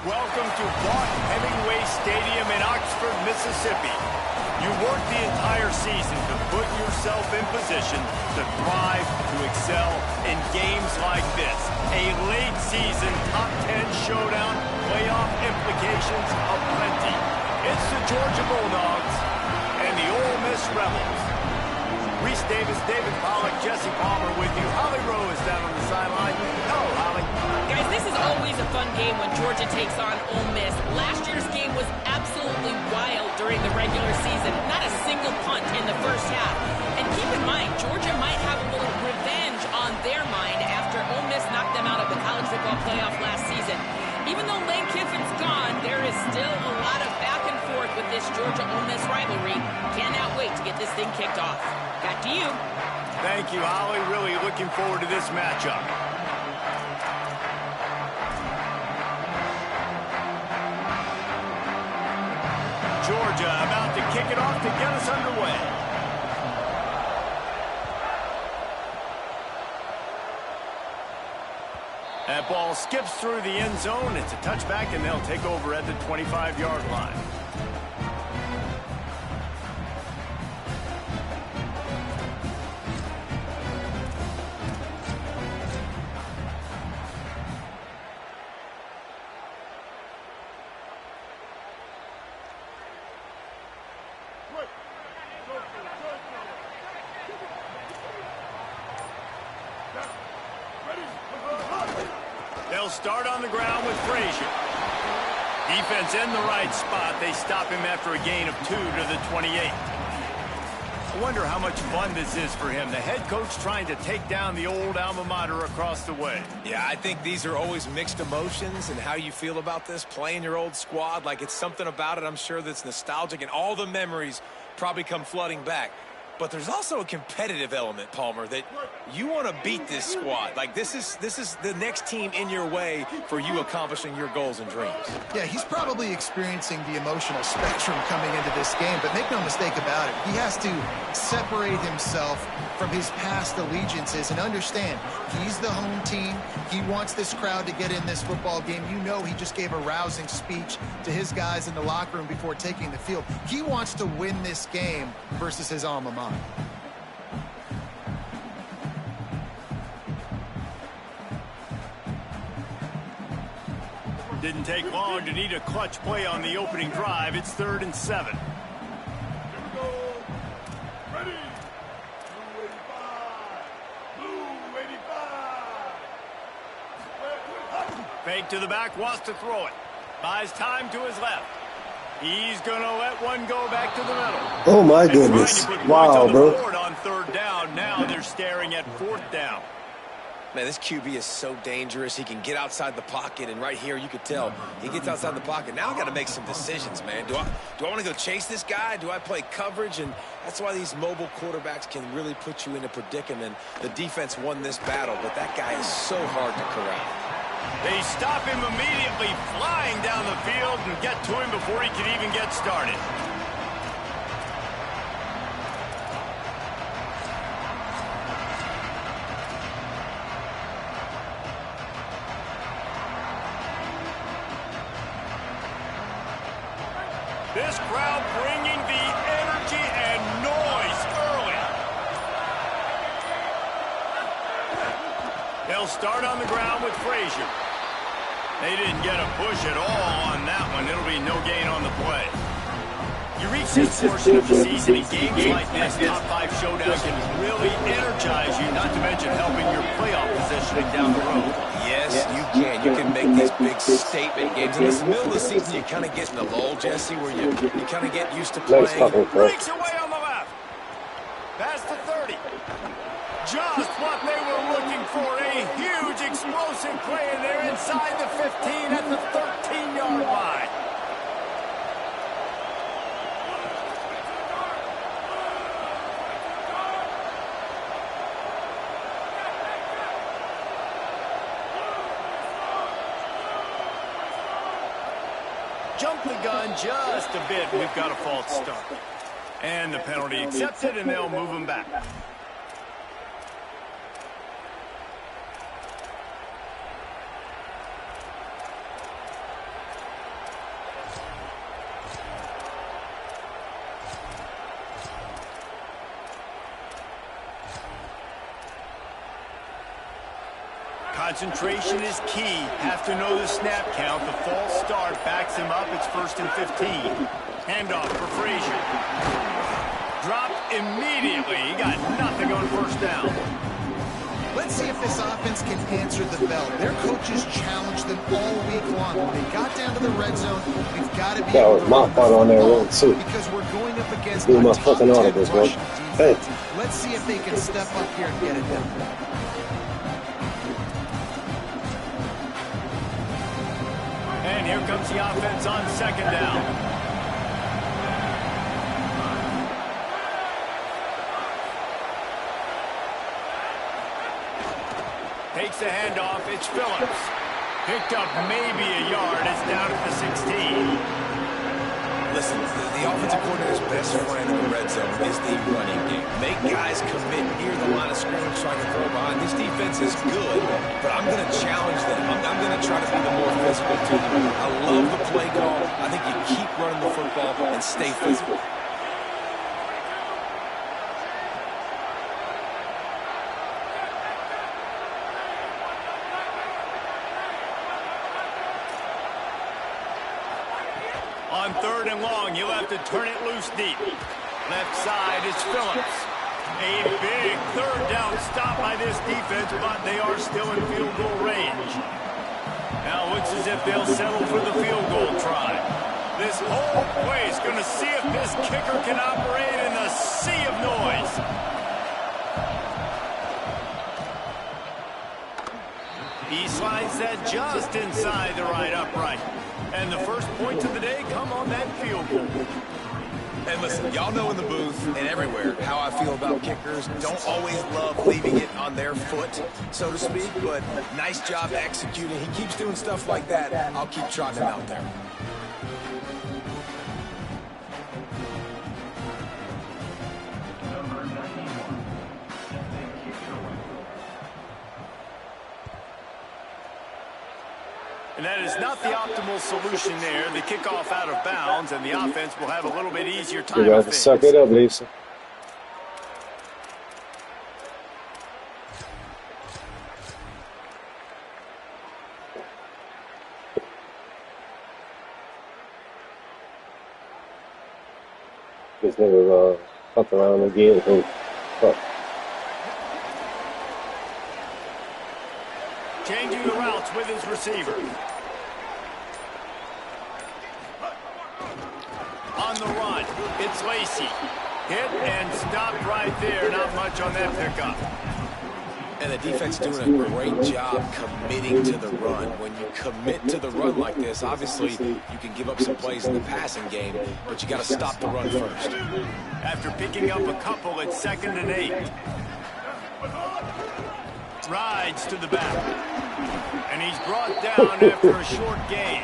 Welcome to Vaught Hemingway Stadium in Oxford, Mississippi. You work the entire season to put yourself in position to thrive, to excel in games like this. A late season top 10 showdown, playoff implications aplenty. It's the Georgia Bulldogs and the Ole Miss Rebels. Reese Davis, David Pollack, Jesse Palmer with you. Holly Rowe is down on the sideline. Hello, Holly. Guys, this is always a fun game when Georgia takes on Ole Miss. Last year's game was absolutely wild during the regular season. Not a single punt in the first half. And keep in mind, Georgia might have a little revenge on their mind after Ole Miss knocked them out of the college football playoff last season. Even though Lane Kiffin's gone, there is still a lot of back and forth with this Georgia-Ole Miss rivalry. Cannot wait to get this thing kicked off. Back to you. Thank you, Holly. Really looking forward to this matchup. Georgia about to kick it off to get us underway. That ball skips through the end zone. It's a touchback, and they'll take over at the 25-yard line. They'll start on the ground with Frazier. Defense in the right spot. They stop him after a gain of 2 to the 28. I wonder how much fun this is for him. The head coach trying to take down the old alma mater across the way. Yeah, I think these are always mixed emotions and how you feel about this, playing your old squad. Like, it's something about it, I'm sure, that's nostalgic, and all the memories probably come flooding back. But there's also a competitive element, Palmer, that you want to beat this squad. Like, this is the next team in your way for you accomplishing your goals and dreams. Yeah, he's probably experiencing the emotional spectrum coming into this game, but make no mistake about it. He has to separate himself from his past allegiances and understand he's the home team. He wants this crowd to get in this football game. You know, he just gave a rousing speech to his guys in the locker room before taking the field. He wants to win this game versus his alma mater. Didn't take long to need a clutch play on the opening drive. It's 3rd and 7. Here we go. Ready. Blue 85. Fake to the back, wants to throw it. Buys time to his left. He's going to let one go back to the middle. Oh, my goodness. Wow, bro. On 3rd down. Now they're staring at 4th down. Man, this QB is so dangerous. He can get outside the pocket, and right here you could tell he gets outside the pocket. Now I got to make some decisions, man. Do I want to go chase this guy? Do I play coverage? And that's why these mobile quarterbacks can really put you in a predicament. The defense won this battle, but that guy is so hard to corral. They stop him immediately, flying down the field, and get to him before he can even get started. This crowd bringing the energy and noise early. They'll start on the ground with Frazier. They didn't get a push at all on that one. It'll be no gain on the play. You reach this portion of the season in games like this, top 5 showdown can really energize you, not to mention helping your playoff positioning down the road. Yes, you can. You can make these big statement games. In the middle of the season, you kind of get in a lull, Jesse, where you kind of get used to playing. Breaks away on the left. Past the 30. Just what they were looking for. A huge explosive play, and they're inside the 15 at the 13-yard line. Jump the gun just a bit. We've got a false start. And the penalty accepted, and they'll move him back. Concentration is key. Have to know the snap count. The false start backs him up. It's 1st and 15. Handoff for Frazier. Dropped immediately. He got nothing on 1st down. Let's see if this offense can answer the bell. Their coaches challenged them all week long. When they got down to the red zone, we've got to be able to my fault on that one, too. because we're going up against Do a my top fucking 10 audibles, bro. rushing Hey. defense. Let's see if they can step up here and get it done. And here comes the offense on 2nd down. Takes the handoff. It's Phillips. Picked up maybe a yard. It's down at the 16. Listen, the offensive coordinator's best friend in the red zone is the running game. Make guys commit near the line of scrimmage so I can throw behind. This defense is good, but I'm going to challenge them. I'm going to try to be the more physical to them. I love the play call. I think you keep running the football and stay physical. On 3rd and long, you'll have to turn it loose deep. Left side is Phillips. A big 3rd down stop by this defense, but they are still in field goal range. Now it looks as if they'll settle for the field goal try. This whole play is going to see if this kicker can operate in a sea of noise. He slides that just inside the right upright. And the first points of the day come on that field goal. And listen, y'all know in the booth and everywhere how I feel about kickers. Don't always love leaving it on their foot, so to speak, but nice job executing. He keeps doing stuff like that. I'll keep trotting him out there. And that is not the optimal solution there. The kickoff out of bounds, and the offense will have a little bit easier time. You got to suck it up, Lisa. This nigga fucked around again. Oh, fuck. Changing the routes with his receiver. On the run, it's Lacy. Hit and stopped right there. Not much on that pickup. And the defense doing a great job committing to the run. When you commit to the run like this, obviously you can give up some plays in the passing game, but you got to stop the run first. After picking up a couple, it's 2nd and 8. Rides to the back. And he's brought down after a short gain.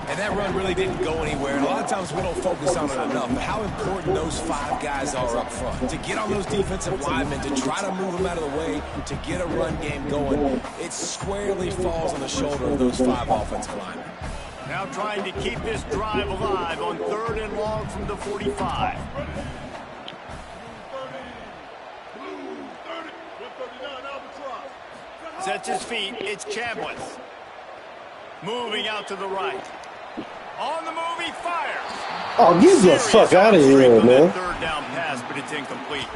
And that run really didn't go anywhere. And a lot of times we don't focus on it enough. But how important those 5 guys are up front. To get on those defensive linemen, to try to move them out of the way, to get a run game going, it squarely falls on the shoulder of those 5 offensive linemen. Now trying to keep this drive alive on 3rd and long from the 45. Sets his feet. It's Chambliss. Moving out to the right. On the move, he fires. Oh, get the fuck out of here, man. 3rd down pass, but it's incomplete.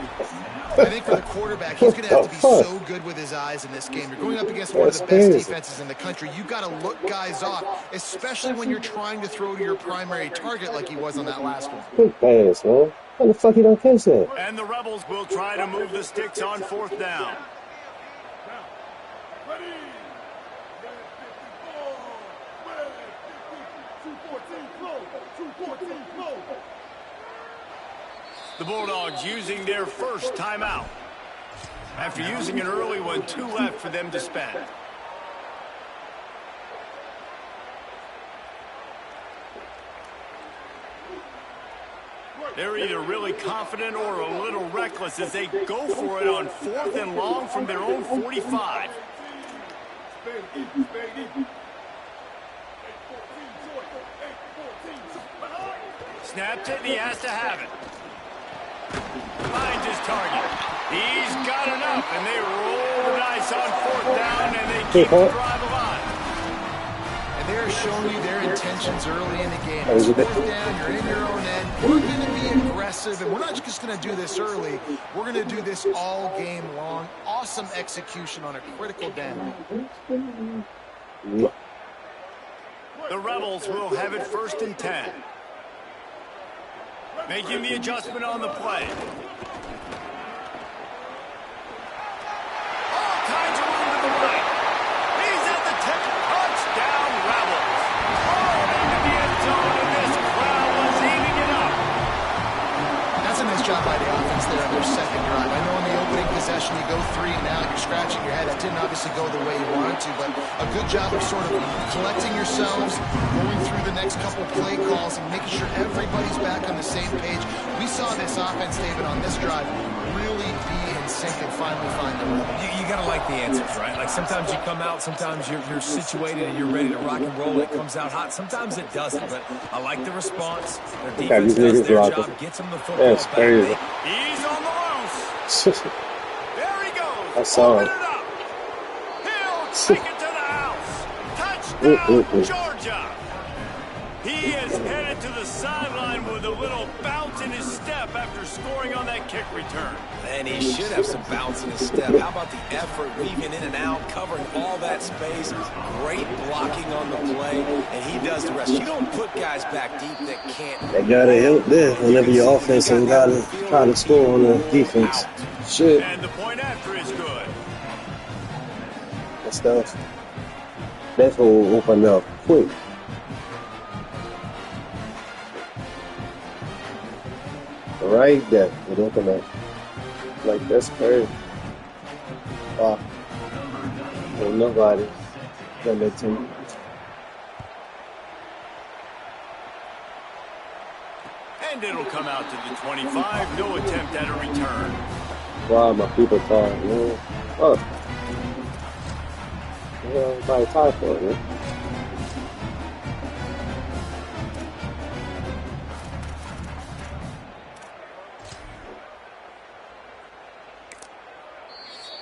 I think for the quarterback, he's going to have to be so good with his eyes in this game. You're going up against one of the best defenses in the country. You've got to look guys off, especially when you're trying to throw to your primary target like he was on that last one. Quick pass, man. How the fuck you don't catch that? And the Rebels will try to move the sticks on 4th down. The Bulldogs using their first timeout. After using an early one, 2 left for them to spend. They're either really confident or a little reckless as they go for it on 4th and long from their own 45. Snapped it, and he has to have it. Finds his target. He's got enough. enough, and they roll the dice on 4th down, and they keep the drive alive. And they're showing you their intentions early in the game. It's 4th down, you're in your own end. We're going to be aggressive, and we're not just going to do this early. We're going to do this all game long. Awesome execution on a critical down. The Rebels will have it 1st and 10. Making the adjustment on the play. All kinds of room to the right. He's at the tip. Touchdown, Rebels. Oh, into the end zone, and this crowd was eating it up. That's a nice job by the offense there on their second drive. I know in the opening possession you go 3 and out, you're scratching your head. That didn't obviously go the way you wanted to, but a good job of sort of collecting yourselves, going through the next couple play calls, and making sure everybody's back on the same page. We saw this offense, David, on this drive really be in sync and finally find the rhythm. You got to like the answers, right? Like sometimes you come out, sometimes you're situated and you're ready to rock and roll and it comes out hot. Sometimes it doesn't, but I like the response. Their defense does their job, gets them the football back. Crazy. He's on the loose. There he goes. I saw it. Open up. He'll take it to the house. Touchdown, Georgia. He is headed to the sideline with a little bounce in his step after scoring on that kick return. And he should have some bounce in his step. How about the effort, weaving in and out, covering all that space. Great blocking on the play, and he does the rest. You don't put guys back deep that can't. They gotta help there whenever your offense ain't gotta try to score on the defense. Shit. And the point after is good. That stuff. That's gonna open up quick. Right there, it opened up. Like, that's crazy. Wow. Ain't nobody done that to me. And it'll come out to the 25. No attempt at a return. Wow, my people tired, man. Oh. Yeah, everybody tired for it, man.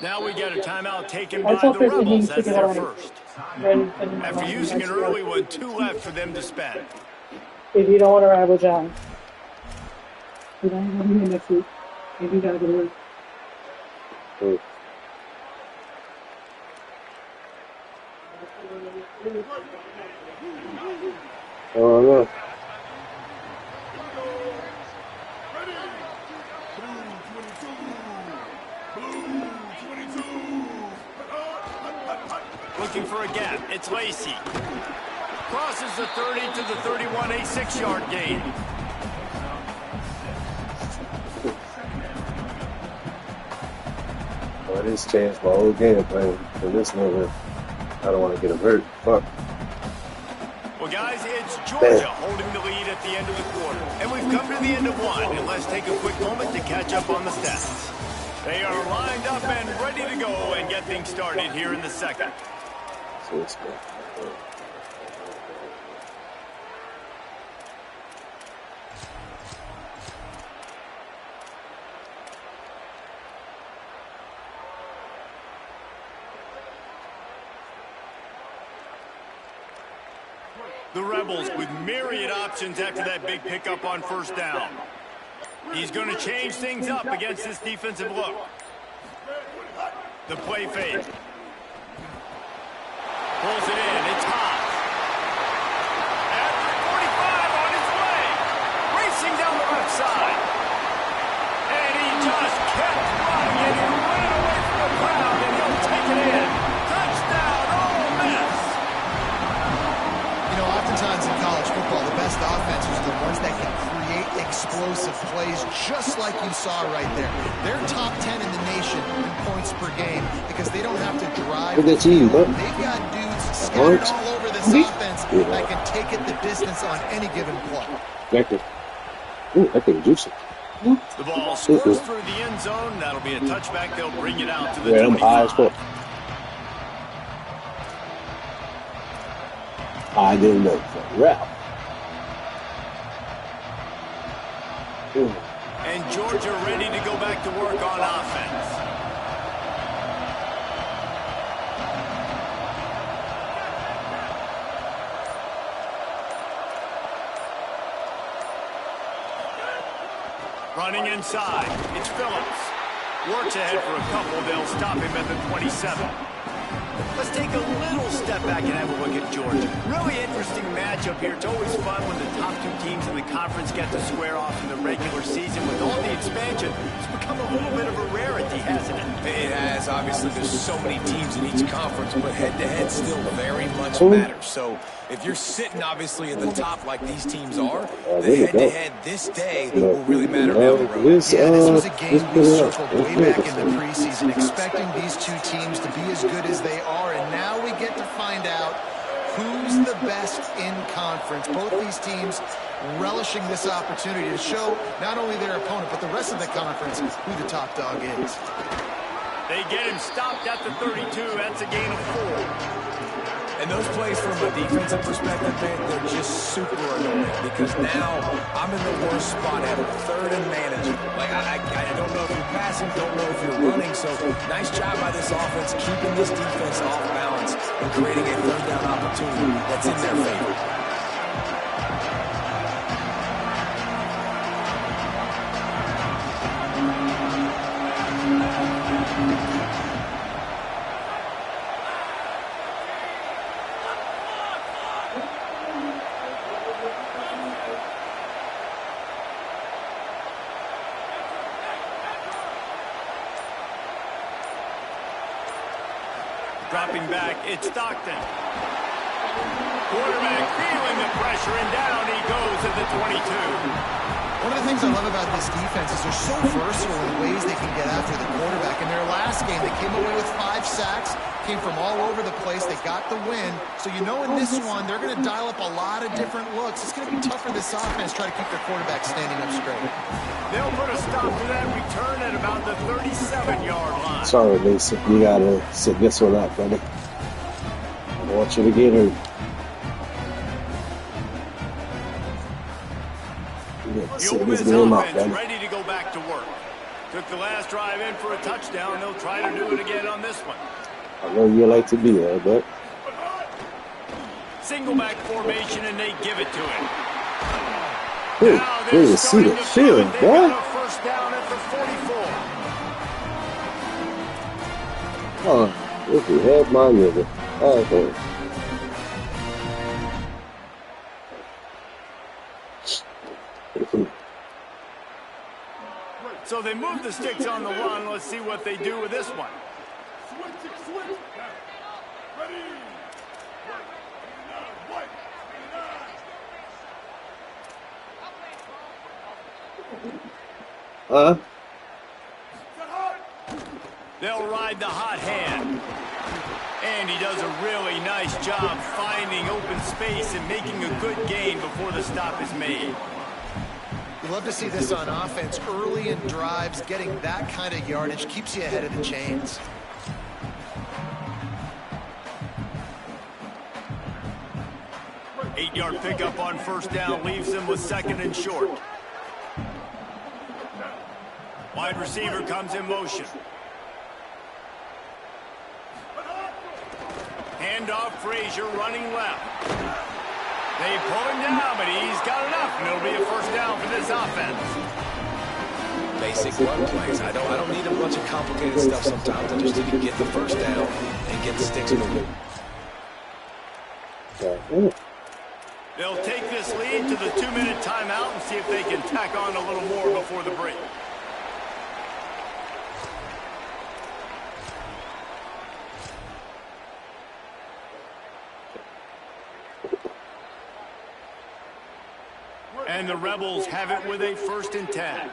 Now we get a timeout taken by the Rebels as their first. After using an early one, 2 left for them to spend. If you don't want to ride with John, you don't want to be here next week. Maybe you gotta go to work. Oh, no. Looking for a gap. It's Lacey. Crosses the 30 to the 31, a 6-yard gain. Well, this changed my whole game plan for this nigga. I don't want to get him hurt. Fuck. Well, guys, it's Georgia holding the lead at the end of the quarter. And we've come to the end of one. And let's take a quick moment to catch up on the stats. They are lined up and ready to go and get things started here in the second. So let's go. The Rebels with myriad options after that big pickup on 1st down. He's going to change things up against this defensive look. The play fake. Pulls it in. It's hot. At the 45 on his way. Racing down the left side. And he just kept running and he ran away from the crowd and he'll take it in. Touchdown, Ole Miss. You know, oftentimes in college football, the best offenses are the ones that can create explosive plays, just like you saw right there. They're top 10 in the nation in points per game because they don't have to drive. Look at you, bro. They've got dudes scattered all over this offense that can take it the distance on any given play. Ooh, I think juicy. The ball scores through the end zone. That'll be a touchback. They'll bring it out to the 25. I'm high as fuck. I didn't know. Ralph. And Georgia ready to go back to work on offense. Running inside, it's Phillips. Works ahead for a couple. They'll stop him at the 27. Let's take a little step back and have a look at Georgia. Really interesting matchup here. It's always fun when the top two teams in the conference get to square off in the regular season. With all the expansion, it's become a little bit of a rarity, hasn't it? It has. Obviously, there's so many teams in each conference, but head-to-head still very much matters. So if you're sitting, obviously, at the top like these teams are, the head-to-head this day will really matter down the road. Yeah, this was a game we circled way back in the preseason, expecting these two teams to be as good as they are, and now we get to find out who's the best in conference. Both these teams relishing this opportunity to show not only their opponent, but the rest of the conference who the top dog is. They get him stopped at the 32. That's a gain of 4. And those plays from a defensive perspective, man, they're just super annoying because now I'm in the worst spot ever. 3rd and manager. Like, I don't know if you're passing, don't know if you're running. So nice job by this offense keeping this defense off balance and creating a 3rd down opportunity that's in their favor. Dropping back, it's Stockton. Quarterback feeling the pressure, and down he goes at the 22. One of the things I love about this defense is they're so versatile in ways they can get after the quarterback. In their last game, they came away with 5 sacks, came from all over the place. They got the win. So you know in this one, they're going to dial up a lot of different looks. It's going to be tough for this offense to try to keep their quarterback standing up straight. They'll put a stop to that return at about the 37-yard line. Sorry, Mason. You got to sit this one out, brother. I want you to get hurt. The Ole Miss offense ready to go back to work. Took the last drive in for a touchdown. They'll try to do it again on this one. I know you like to be there, but single back formation, and they give it to him. Hey, see the field, boy. First down at the 44. Oh, if you had my nigga. Oh, so they move the sticks on the run. Let's see what they do with this one. Switch. Ready. White. They'll ride the hot hand. And he does a really nice job finding open space and making a good gain before the stop is made. You love to see this on offense. Early in drives, getting that kind of yardage keeps you ahead of the chains. Eight-yard pickup on first down leaves them with 2nd and short. Wide receiver comes in motion. Handoff, Frazier running left. They pull him down, but he's got enough, and it'll be a first down for this offense. Basic run plays. I don't need a bunch of complicated stuff sometimes. I just need to get the first down and get the sticks moving. They'll take this lead to the 2-minute timeout and see if they can tack on a little more before the break. And the Rebels have it with a 1st and 10.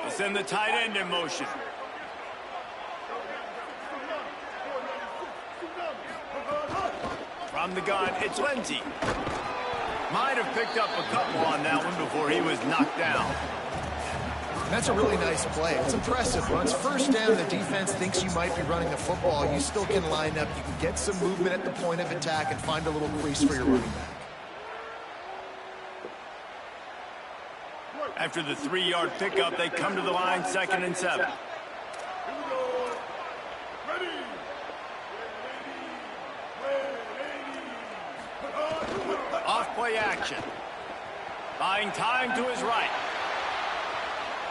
They send the tight end in motion. From the gun, it's Lindsey. Might have picked up a couple on that one before he was knocked down. That's a really nice play. It's impressive. Once first down, the defense thinks you might be running the football. You still can line up. You can get some movement at the point of attack and find a little crease for your running back. After the 3-yard pickup, they come to the line, 2nd and 7. Off play action. Buying time to his right.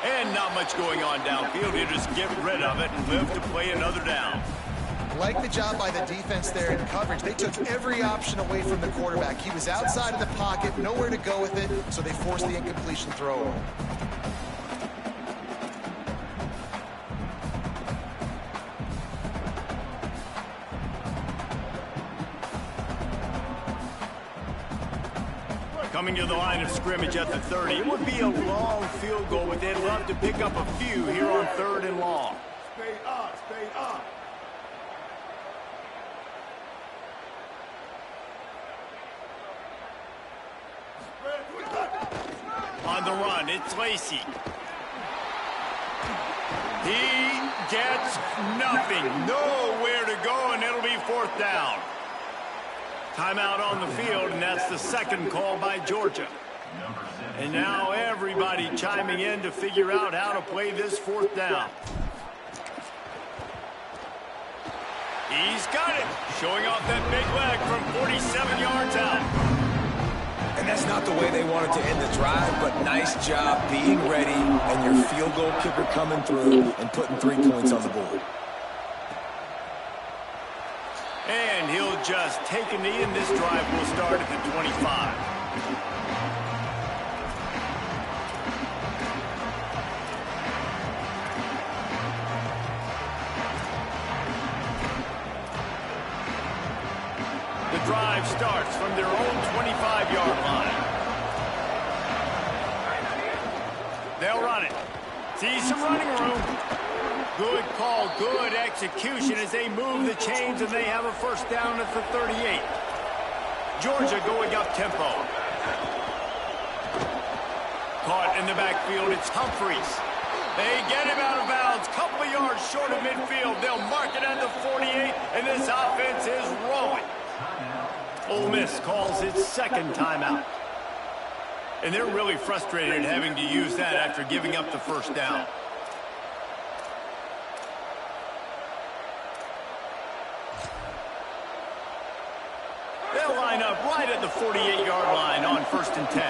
And not much going on downfield. He'll just get rid of it and live to play another down. Like the job by the defense there in coverage. They took every option away from the quarterback. He was outside of the pocket, nowhere to go with it, so they forced the incompletion throw. Coming to the line of scrimmage at the 30. It would be a long field goal, but they'd love to pick up a few here on 3rd and long. Stay up, stay up. On the run, it's Lacy. He gets nothing. Nowhere to go, and it'll be 4th down. Timeout on the field, and that's the second call by Georgia. And now everybody chiming in to figure out how to play this 4th down. He's got it. Showing off that big leg from 47 yards out. And that's not the way they wanted to end the drive, but nice job being ready and your field goal kicker coming through and putting 3 points on the board. And he'll just take a knee, and this drive will start at the 25. The drive starts from their own 25-yard line. They'll run it. See some running room. Good call, good execution as they move the chains, and they have a 1st down at the 38. Georgia going up tempo. Caught in the backfield, it's Humphreys. They get him out of bounds, couple of yards short of midfield. They'll mark it at the 48, and this offense is rolling. Ole Miss calls its 2nd timeout. And they're really frustrated having to use that after giving up the 1st down. They'll line up right at the 48-yard line on 1st and 10.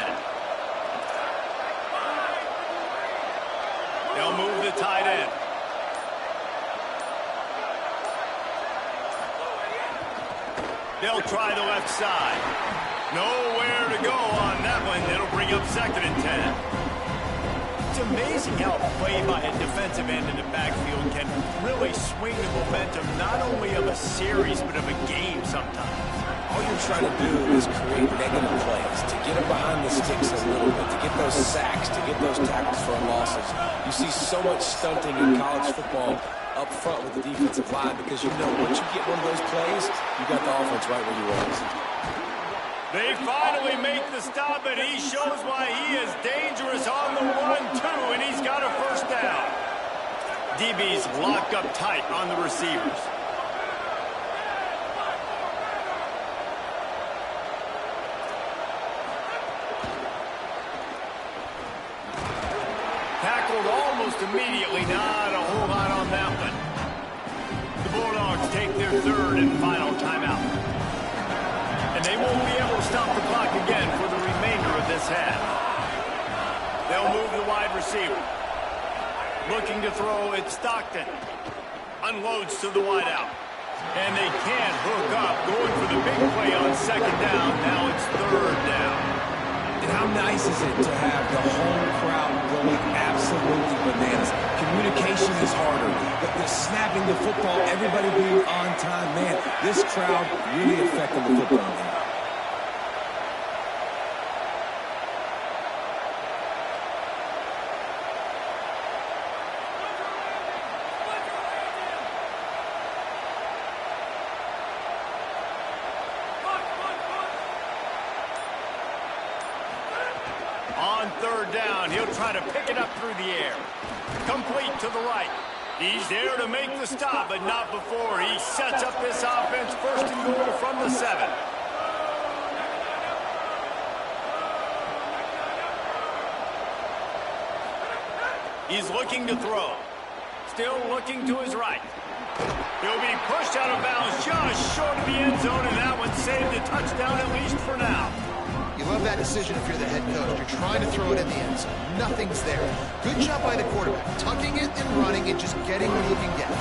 They'll move the tight end. They'll try the left side. Nowhere to go on that one. It'll bring up 2nd and 10. It's amazing how a play by a defensive end in the backfield can really swing the momentum not only of a series but of a game sometimes. All you're trying to do is create negative plays, to get them behind the sticks a little bit, to get those sacks, to get those tackles for losses. You see so much stunting in college football up front with the defensive line because you know once you get one of those plays, you got the offense right where you want it. They finally make the stop, and he shows why he is dangerous on the 1-2, and he's got a 1st down. DB's locked up tight on the receivers. Tackled almost immediately, not a whole lot on that one. The Bulldogs take their 3rd and final timeout. And they won't be able to stop the clock again for the remainder of this half. They'll move the wide receiver. Looking to throw, it's Stockton. Unloads to the wideout. And they can't hook up. Going for the big play on 2nd down. Now it's 3rd down. And how nice is it to have the home crowd going absolutely bananas? Communication is harder. The snapping the football, everybody being on time. Man, this crowd really affected the football game. On 3rd down, he'll try to pick it up through the air. Complete to the right. He's there to make the stop, but not before he sets up this offense 1st and goal from the 7. He's looking to throw. Still looking to his right. He'll be pushed out of bounds just short of the end zone, and that one saved a touchdown at least for now. You love that decision if you're the head coach. You're trying to throw it in the end zone. Nothing's there. Good job by the quarterback. Tucking it and running and just getting what he can get.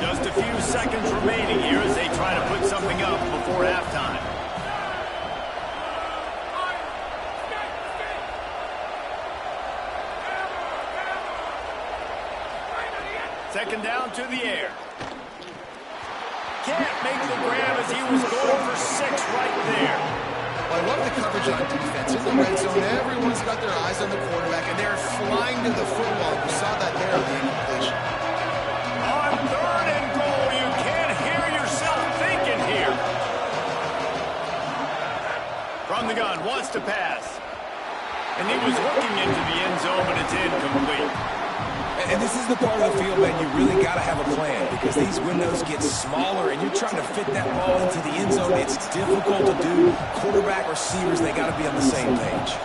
Just a few seconds remaining here as they try to put something up before halftime. Second down to the air. Can't make the grab as he was going for 6 right there. Well, I love the coverage on defense. In the red zone, everyone's got their eyes on the quarterback, and they're flying to the football. You saw that there on the incompletion. On 3rd and goal, you can't hear yourself thinking here. From the gun, wants to pass. And he was looking into the end zone, but it's incomplete. And this is the part of the field, man, you really got to have a plan because these windows get smaller and you're trying to fit that ball into the end zone. It's difficult to do. Quarterback, receivers, they got to be on the same page.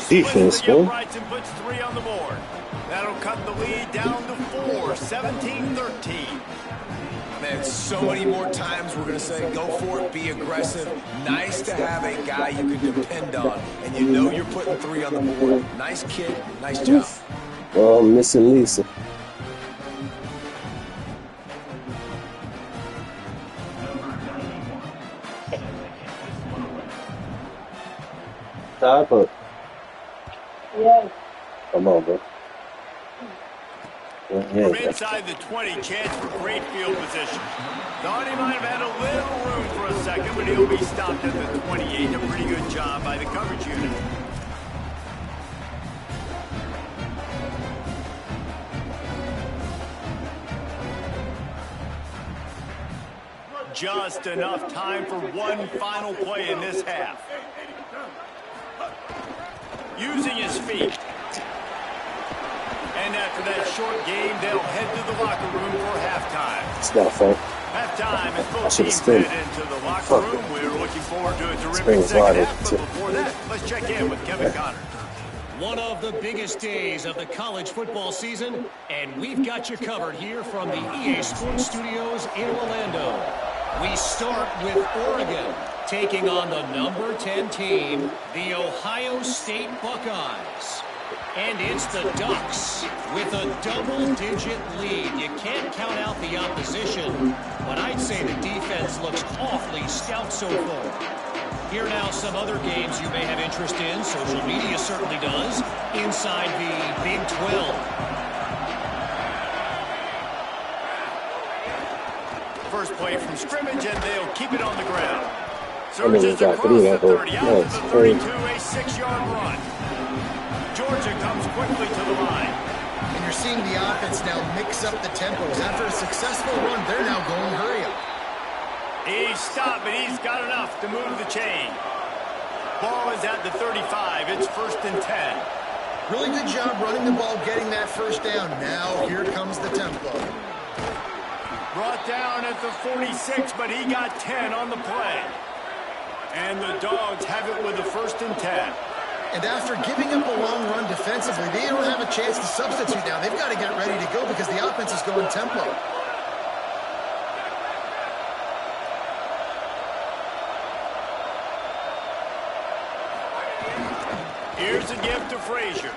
He splits the uprights and puts 3 on the board. That'll cut the lead down to 4, 17-13. Man, so many more times we're going to say, go for it, be aggressive. Nice to have a guy you can depend on, and you know you're putting 3 on the board. Nice kid, nice job. Oh, I'm missing Lisa. Top up. Yes. Come on, bro. From inside the 20, chance for great field position. Thought he might have had a little room for a second, but he'll be stopped at the 28. A pretty good job by the coverage unit. Just enough time for one final play in this half. Using his feet. And after that short game, they'll head to the locker room for halftime. It's not fair. Halftime as both teams head into the locker room. We're looking forward to a terrific second half. But before that, let's check in with Kevin Connors. One of the biggest days of the college football season, and we've got you covered here from the EA Sports Studios in Orlando. We start with Oregon taking on the number 10 team, the Ohio State Buckeyes. And it's the Ducks with a double-digit lead. You can't count out the opposition, but I'd say the defense looks awfully stout so far. Here now some other games you may have interest in. Social media certainly does. Inside the Big 12. First play from scrimmage, and they'll keep it on the ground. Surges across the 30, out to the 32, a 6-yard run. Georgia comes quickly to the line. And you're seeing the offense now mix up the tempos. After a successful run, they're now going hurry up. He's stopped, but he's got enough to move the chain. Ball is at the 35. It's 1st and 10. Really good job running the ball, getting that first down. Now here comes the tempo. Brought down at the 46, but he got 10 on the play. And the Dogs have it with a 1st and 10. And after giving up a long run defensively, they don't have a chance to substitute now. They've got to get ready to go because the offense is going tempo. Here's a gift to Frazier.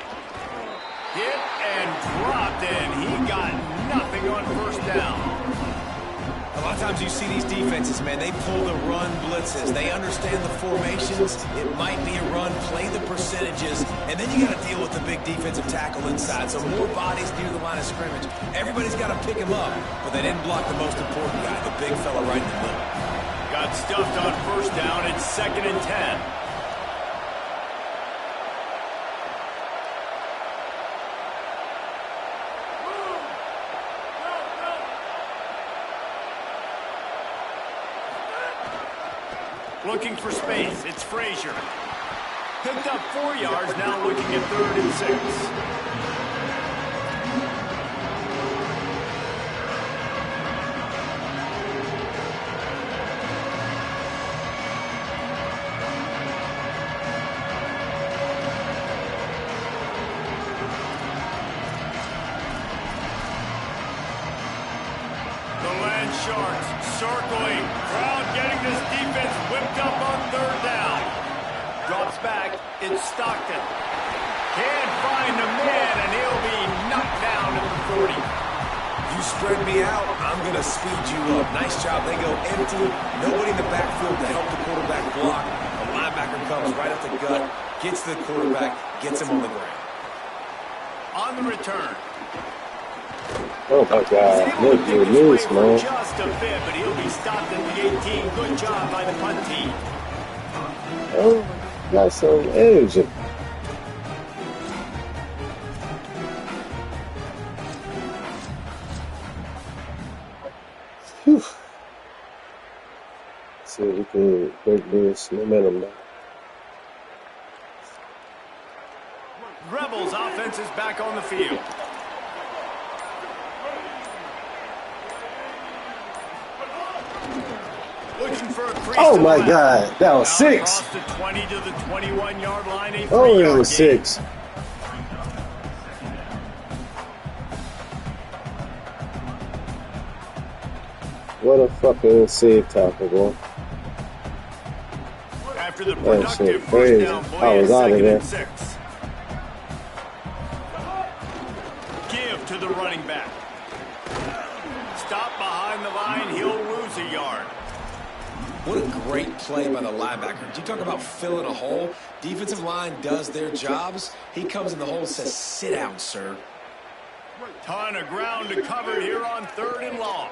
Hit and dropped, and he got nothing on 1st down. A lot of times you see these defenses, man, they pull the run blitzes. They understand the formations. It might be a run, play the percentages, and then you got to deal with the big defensive tackle inside. So more bodies near the line of scrimmage. Everybody's got to pick him up, but they didn't block the most important guy, the big fella right in the middle. Got stuffed on 1st down. It's 2nd and 10. Looking for space. It's Frazier. Picked up 4 yards, now looking at 3rd and 6. The Land Sharks circling. Crowd getting this defense whipped up on third down. Drops back. It's Stockton. Can't find a man, and he'll be knocked down at the 40. You spread me out, I'm going to speed you up. Nice job. They go empty. Nobody in the backfield to help the quarterback block. The linebacker comes right up the gut, gets to the quarterback, gets him on the ground. On the return. Oh my God, look at this, man. Just a bit, but he'll be stopped at the 18. Good job by the punt team. Oh, got some energy. Whew. See if we can break this momentum now. Rebels offense is back on the field. Looking for a crease. Oh my God, that was 6. Across the 20 to the 21-yard line. A Oh, that 3-yard was 6. What a fucking save tackle, boy. After the That shit productive first crazy. down play, I was out of 2nd there. and 6. Give to the running back. Stop behind the line. He'll lose a yard. What a great play by the linebacker. You talk about filling a hole. Defensive line does their jobs. He comes in the hole and says, sit down, sir. Ton of ground to cover here on 3rd and long.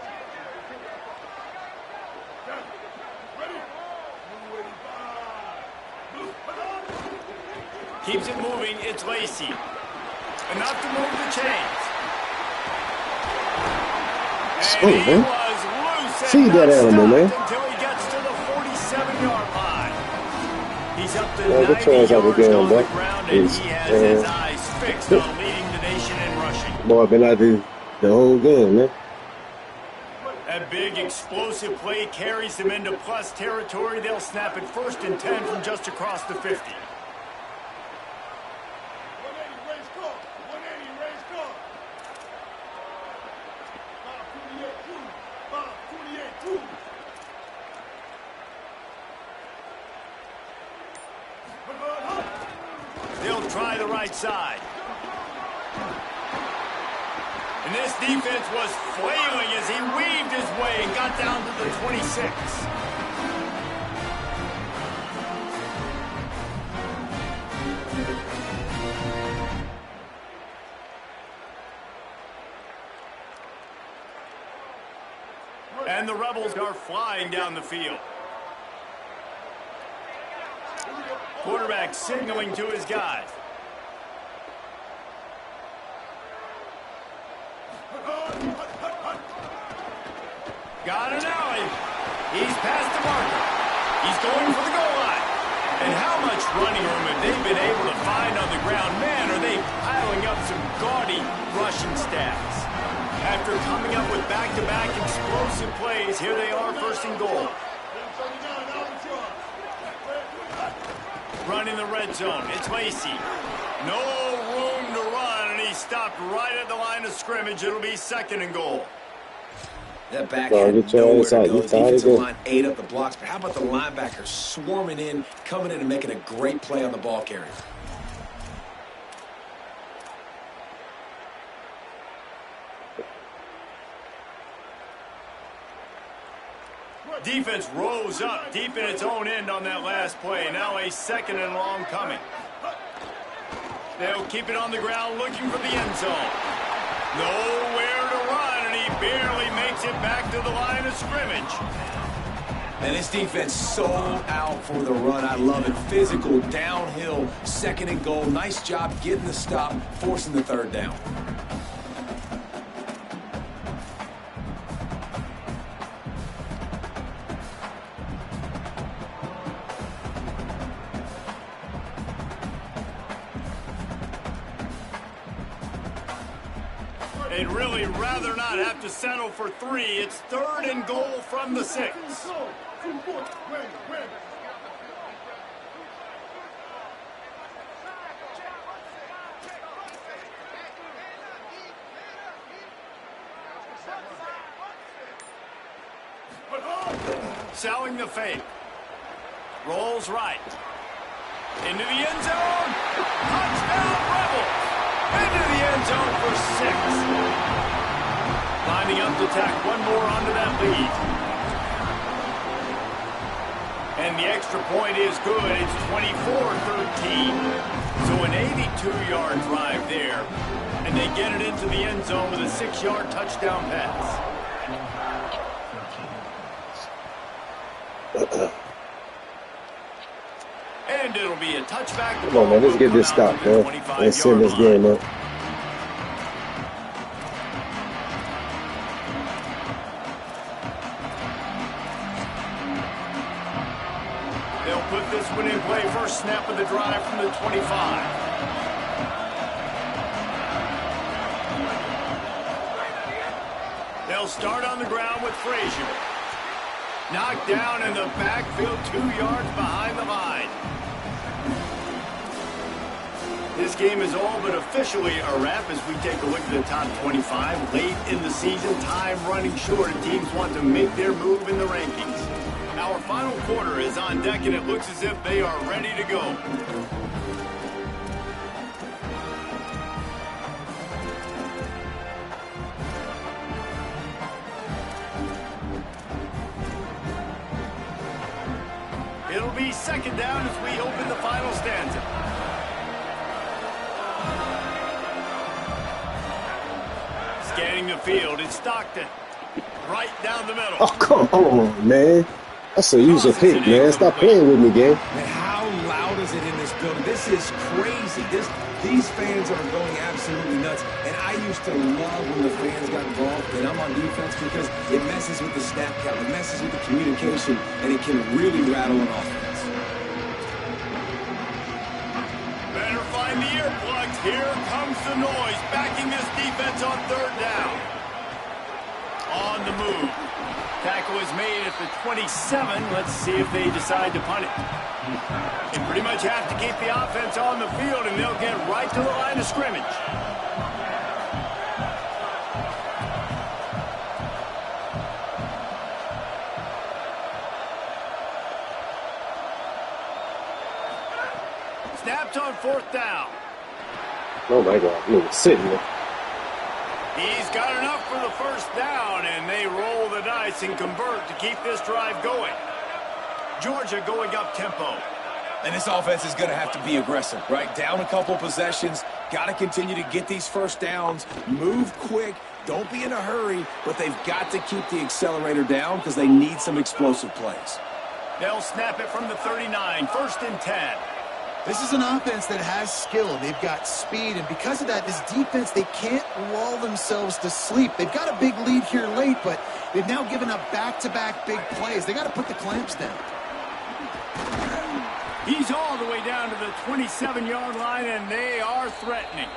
Keeps it moving. It's Lacy. Enough to move the chains. And he man. was loose See and that not animal, man. stopped until he gets to the 47-yard line. He's up to Yeah, good 90 chance I was yards getting on the back. ground, and It's, he has his eyes fixed on leading the nation in rushing. Boy, I've been out the whole game, man. That big explosive play carries them into plus territory. They'll snap it 1st and 10 from just across the 50. They'll try the right side. And this defense was flailing as he weaved his way and got down to the 26. And the Rebels are flying down the field. Quarterback signaling to his guys. Got an alley. He's past the marker. He's going for the goal line. And how much running room have they been able to find on the ground? Man, are they piling up some gaudy rushing stats. After coming up with back-to-back explosive plays, here they are, 1st and goal. Running the red zone. It's Lacy. No room to run, and he stopped right at the line of scrimmage. It'll be 2nd and goal. That back Bro, had get your nowhere ass to out. go. You The tired defensive again? line ate up the blocks, but how about the linebackers swarming in, coming in and making a great play on the ball carrier? Defense rose up deep in its own end on that last play. Now a 2nd and long coming. They'll keep it on the ground looking for the end zone. Nowhere to run, and he barely makes it back to the line of scrimmage. And this defense sold out for the run. I love it. Physical, downhill, 2nd and goal. Nice job getting the stop, forcing the 3rd down. They'd really rather not have to settle for 3. It's 3rd and goal from the 6. Selling the fake. Rolls right. Into the end zone. Touchdown, Rebels. Into the end zone for 6. Lining up to tack one more onto that lead. And the extra point is good. It's 24-13. So an 82-yard drive there. And they get it into the end zone with a 6-yard touchdown pass. And it'll be a touchback. Come on, man. Let's get this stop, man. Let's send this game up. They'll put this one in play. First snap of the drive from the 25. They'll start on the ground with Frazier. Knocked down in the backfield, 2 yards behind the line. This game is all but officially a wrap as we take a look at the top 25. Late in the season, time running short, and teams want to make their move in the rankings. Our final quarter is on deck, and it looks as if they are ready to go. It'll be second down as we open the final stanza. Scanning the field, it's Stockton. Right down the middle. Oh, come on, man. That's a user pick, man. Stop playing with me, gang. Man, how loud is it in this building? This is crazy. These fans are going absolutely nuts. And I used to love when the fans got involved, and I'm on defense because it messes with the snap count, it messes with the communication, and it can really rattle an offense. Better find the earplugs. Here comes the noise, backing this defense on third down. On the move. Tackle is made at the 27. Let's see if they decide to punt it. They pretty much have to keep the offense on the field, and they'll get right to the line of scrimmage. Snapped on fourth down. Oh, my God. Look, sitting there. He's got enough for the first down, and they roll the dice and convert to keep this drive going. Georgia going up tempo. And this offense is going to have to be aggressive, right? Down a couple possessions, got to continue to get these first downs, move quick, don't be in a hurry, but they've got to keep the accelerator down because they need some explosive plays. They'll snap it from the 39, 1st and 10. This is an offense that has skill. They've got speed, and because of that, this defense, they can't lull themselves to sleep. They've got a big lead here late, but they've now given up back-to-back big plays. They got to put the clamps down. He's all the way down to the 27-yard line, and they are threatening.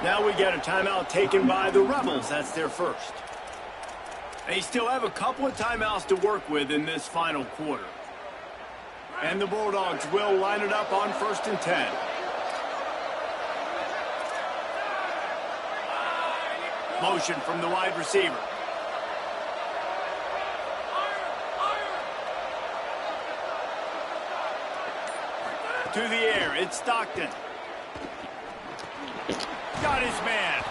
Now we got a timeout taken by the Rebels. That's their first. They still have a couple of timeouts to work with in this final quarter. And the Bulldogs will line it up on 1st and 10. Motion from the wide receiver. To the air, it's Stockton. Got his man.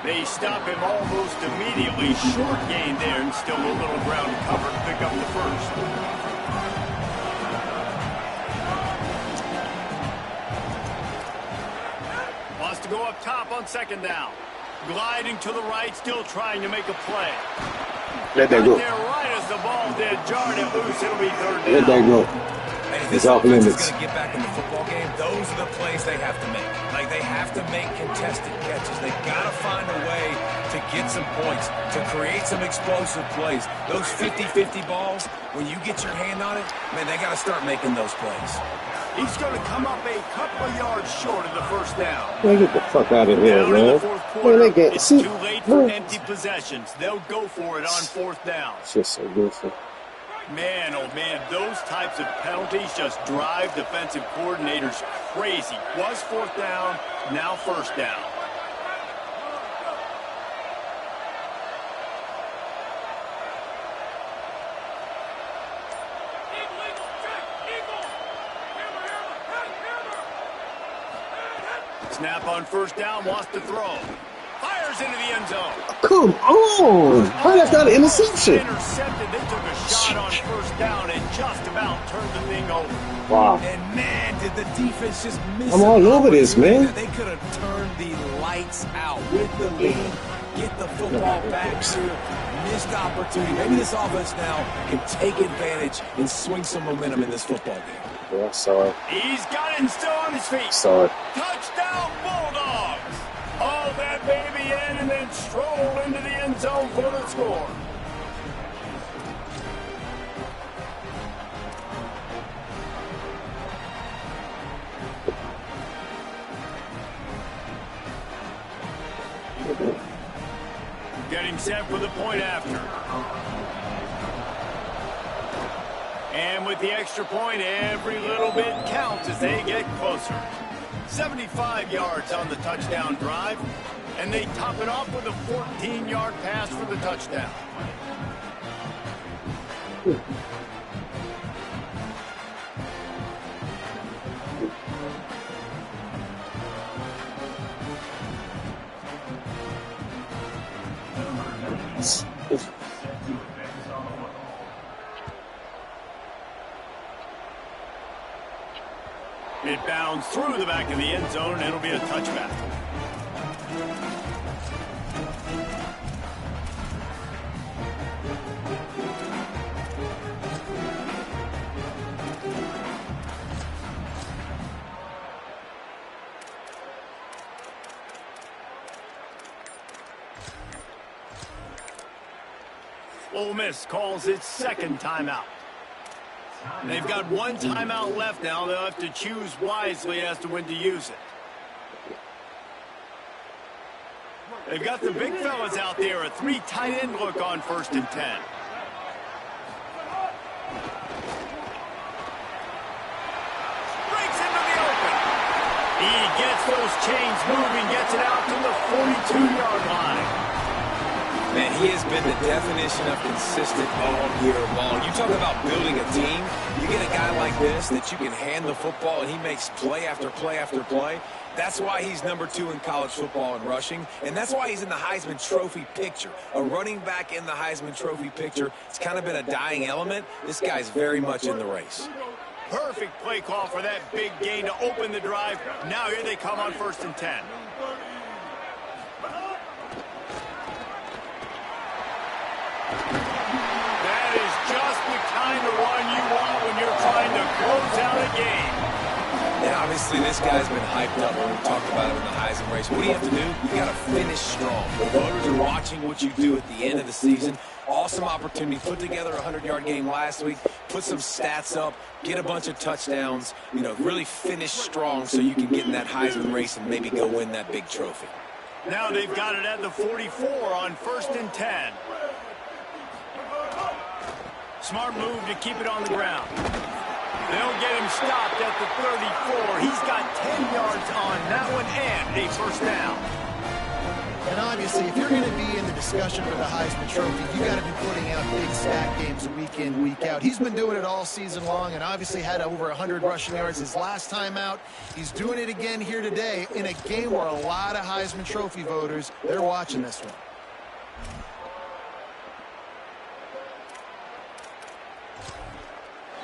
They stop him almost immediately. Short gain there, and still a little ground cover to pick up the first. Wants to go up top on 2nd down. Gliding to the right, still trying to make a play. Let that go. There right as the ball did. Jarred it loose. It'll be 3rd down. Let that go. If this offense is going to get back in the football game, those are the plays they have to make. Like, they have to make contested catches. They've got to find a way to get some points, to create some explosive plays. Those 50-50 balls, when you get your hand on it, man, they got to start making those plays. He's going to come up a couple of yards short of the 1st down. Man, get the fuck out of here, Down in man. the 4th quarter, Man, they get, it's see, too late for empty possessions. They'll go for it on 4th down. It's just so goofy. Man, oh man, those types of penalties just drive defensive coordinators crazy. Was 4th down, now 1st down. Snap on first down, wants to throw. Fires into the end zone. Come on. How that's not an interception? Intercepted. They took a shot on first down and just about turned the thing over. Wow. And man, did the defense just miss I'm all over this, man. They could have turned the lights out with the lead, get the football back to missed opportunity. Maybe this offense now can take advantage and swing some momentum in this football game. Yeah, I saw it. He's got it and still on his feet. Saw it. Touchdown, Bulldogs! Haul that baby in and then stroll into the end zone for the score. Getting set for the point after. And with the extra point, every little bit counts as they get closer. 75 yards on the touchdown drive, and they top it off with a 14-yard pass for the touchdown. It bounds through the back of the end zone, and it'll be a touchback. Ole Miss calls its second timeout. They've got one timeout left now. They'll have to choose wisely as to when to use it. They've got the big fellas out there, a 3 tight end look on 1st and 10. Breaks into the open. He gets those chains moving, gets it out to the 42-yard line. Man, he has been the definition of consistent all year long. You talk about building a team, you get a guy like this that you can hand the football and he makes play after play after play. That's why he's number 2 in college football in rushing, and that's why he's in the Heisman Trophy picture. A running back in the Heisman Trophy picture, it's kind of been a dying element. This guy's very much in the race. Perfect play call for that big gain to open the drive. Now here they come on 1st and 10. That is just the kind of run you want when you're trying to close out a game. And obviously this guy's been hyped up when we talked about him in the Heisman race. What do you have to do? You got to finish strong. The voters are watching what you do at the end of the season. Awesome opportunity. Put together a 100-yard game last week. Put some stats up. Get a bunch of touchdowns. You know, really finish strong so you can get in that Heisman race and maybe go win that big trophy. Now they've got it at the 44 on 1st and 10. Smart move to keep it on the ground. They'll get him stopped at the 34. He's got 10 yards on that one and a first down. And obviously, if you're going to be in the discussion for the Heisman Trophy, you got to be putting out big stat games week in, week out. He's been doing it all season long and obviously had over 100 rushing yards his last time out. He's doing it again here today in a game where a lot of Heisman Trophy voters, they're watching this one.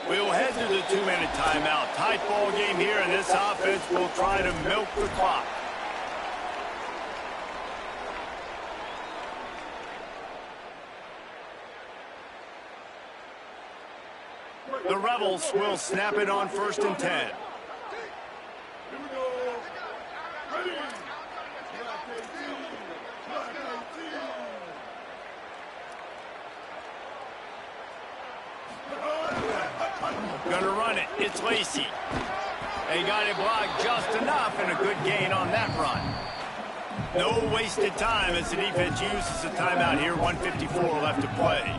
We'll head to the 2-minute timeout. Tight ball game here, and this offense will try to milk the clock. The Rebels will snap it on 1st and 10. Gonna run it. It's Lacey. They got it blocked just enough and a good gain on that run. No wasted time as the defense uses a timeout here. 1:54 left to play.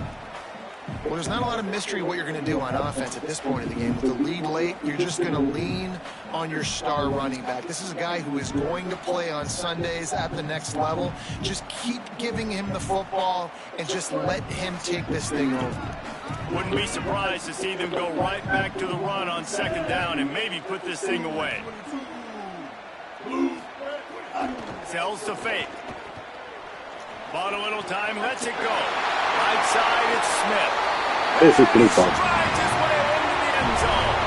Well, there's not a lot of mystery what you're going to do on offense at this point in the game. With the lead late, you're just going to lean on your star running back. This is a guy who is going to play on Sundays at the next level. Just keep giving him the football and just let him take this thing over. Wouldn't be surprised to see them go right back to the run on 2nd down and maybe put this thing away. Sells to fake. Bought a little time, lets it go. Right side, it's Smith. Ese es tripa. Strides his way into the end zone.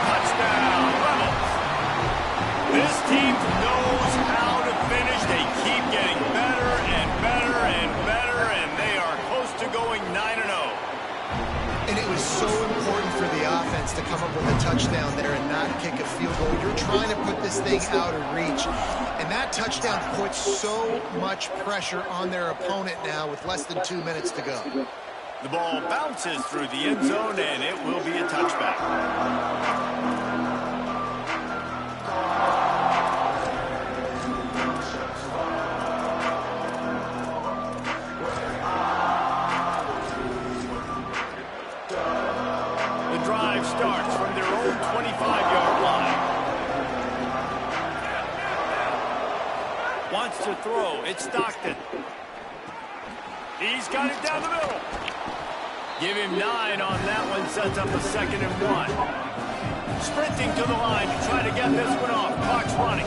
Touchdown, Rebels. This team knows how to finish. They keep getting better and better and better, and they are close to going 9-0. And it was so important for the offense to come up with a touchdown there and not kick a field goal. You're trying to put this thing out of reach. And that touchdown puts so much pressure on their opponent now with less than 2 minutes to go. The ball bounces through the end zone, and it will be a touchback. The drive starts from their own 25-yard line. Wants to throw. It's Stockton. He's got it down the middle. Give him 9 on that one. Sets up a 2nd and 1. Sprinting to the line to try to get this one off. Clock's running.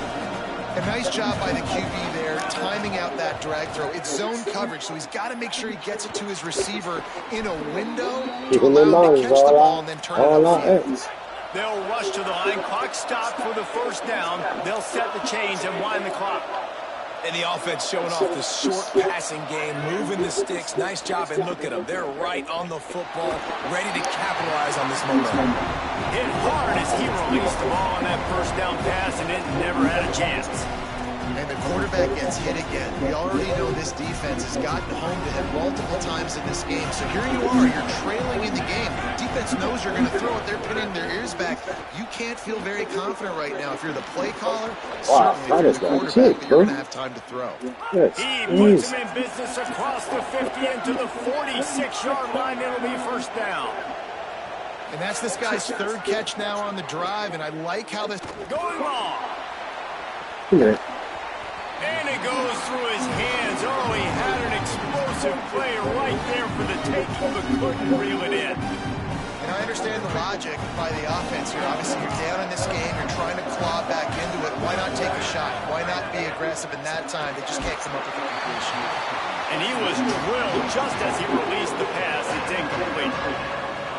A nice job by the QB there, timing out that drag throw. It's zone coverage, so he's got to make sure he gets it to his receiver in a window to allow him to catch the ball and then turn it upfield. They'll rush to the line. Clock stopped for the first down. They'll set the chains and wind the clock. And the offense showing off the short passing game, moving the sticks. Nice job, and look at them. They're right on the football, ready to capitalize on this momentum. Hit hard as he released the ball on that first down pass, and it never had a chance. And the quarterback gets hit again. We already know this defense has gotten home to him multiple times in this game. So here you are, you're trailing in the game. Defense knows you're going to throw it. They're pinning their ears back. You can't feel very confident right now. If you're the play caller, certainly if you're the quarterback, that you're going to have time to throw. He puts him in business across the 50 into the 46-yard line. It'll be first down. And that's this guy's 3rd catch now on the drive, and I like how this... Going long. And it goes through his hands. Oh, he had an explosive play right there for the taking, but couldn't reel it in. And I understand the logic by the offense here. Obviously, you're down in this game. You're trying to claw back into it. Why not take a shot? Why not be aggressive in that time? They just can't come up with a completion. And he was drilled just as he released the pass. It's incomplete.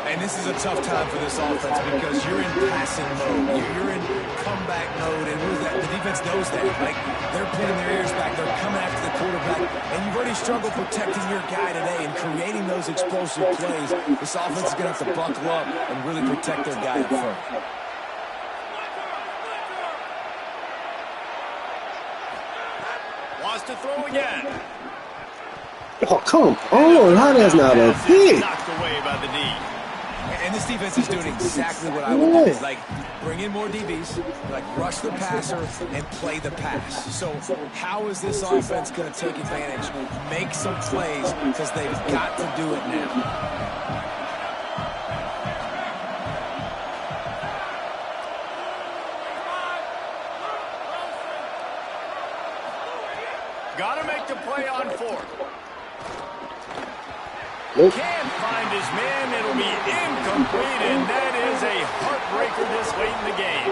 And this is a tough time for this offense because you're in passing mode. You're in comeback mode, and the defense knows that. Like, they're putting their ears back. They're coming after the quarterback, and you've already struggled protecting your guy today and creating those explosive plays. This offense is going to have to buckle up and really protect their guy up front. Wants to throw again. Oh, come on. How that's not a pick? Knocked away by the D. And this defense is doing exactly what I would do. Like, bring in more DBs, like rush the passer and play the pass. So how is this offense going to take advantage, make some plays, because they've got to do it now. Got to make the play on 4th. Nope. Can't find his man. It'll be incomplete, and that is a heartbreaker this late in the game.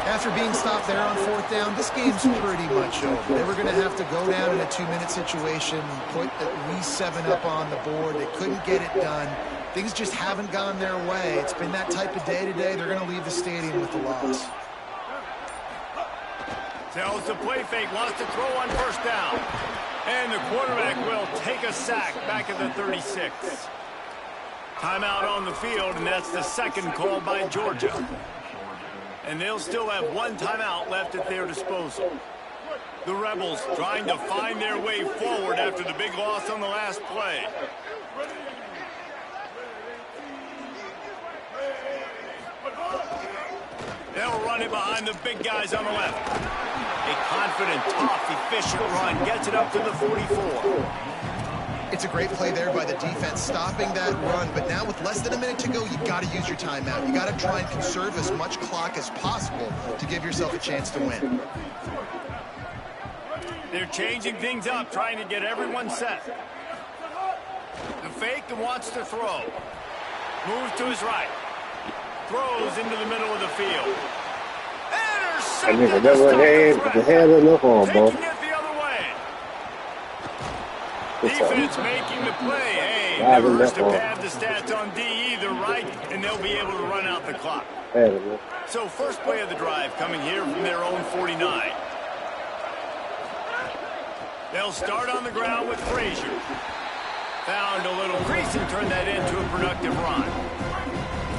After being stopped there on 4th down, this game's pretty much over. They were going to have to go down in a 2-minute situation, put at least 7 up on the board. They couldn't get it done. Things just haven't gone their way. It's been that type of day today. They're going to leave the stadium with the loss. Tells the play fake, wants to throw on 1st down. And the quarterback will take a sack back at the 36. Timeout on the field, and that's the 2nd call by Georgia. And they'll still have 1 timeout left at their disposal. The Rebels trying to find their way forward after the big loss on the last play. They'll run it behind the big guys on the left. A confident, tough, efficient run gets it up to the 44. It's a great play there by the defense, stopping that run. But now with less than a minute to go, you've got to use your timeout. You got to try and conserve as much clock as possible to give yourself a chance to win. They're changing things up, trying to get everyone set. The fake and wants to throw. Moves to his right. Throws into the middle of the field. I nigga never had the head in the home, bro. Taking it the other Defense making the play. Hey, Yeah, never hurts that's to all. pad the stats on D either, right? And they'll be able to run out the clock. So first play of the drive coming here from their own 49. They'll start on the ground with Frazier. Found a little crease and turned that into a productive run.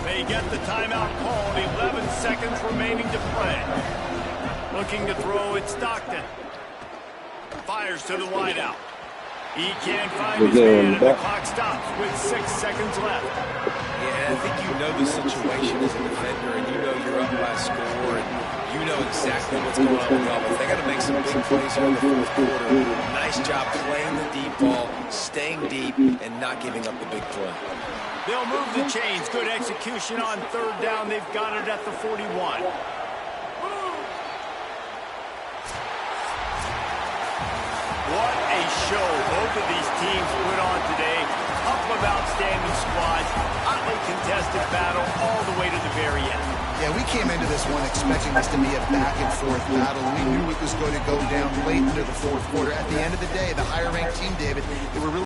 They get the timeout called. 11 seconds remaining to play. Looking to throw it, Stockton. Fires to the wideout. He can't find his man, and the clock stops with 6 seconds left. Yeah, I think you know the situation as a defender, and you know you're up by a score, and you know exactly what's going on with the offense. They got to make some big plays here in the fourth quarter. Nice job playing the deep ball, staying deep, and not giving up the big play. They'll move the chains. Good execution on third down. They've got it at the 41. What a show both of these teams put on today. Couple of outstanding squads. Hotly contested battle all the way to the very end. Yeah, we came into this one expecting this to be a back-and-forth battle. We knew it was going to go down late into the fourth quarter. At the end of the day, the higher-ranked team, David, they were really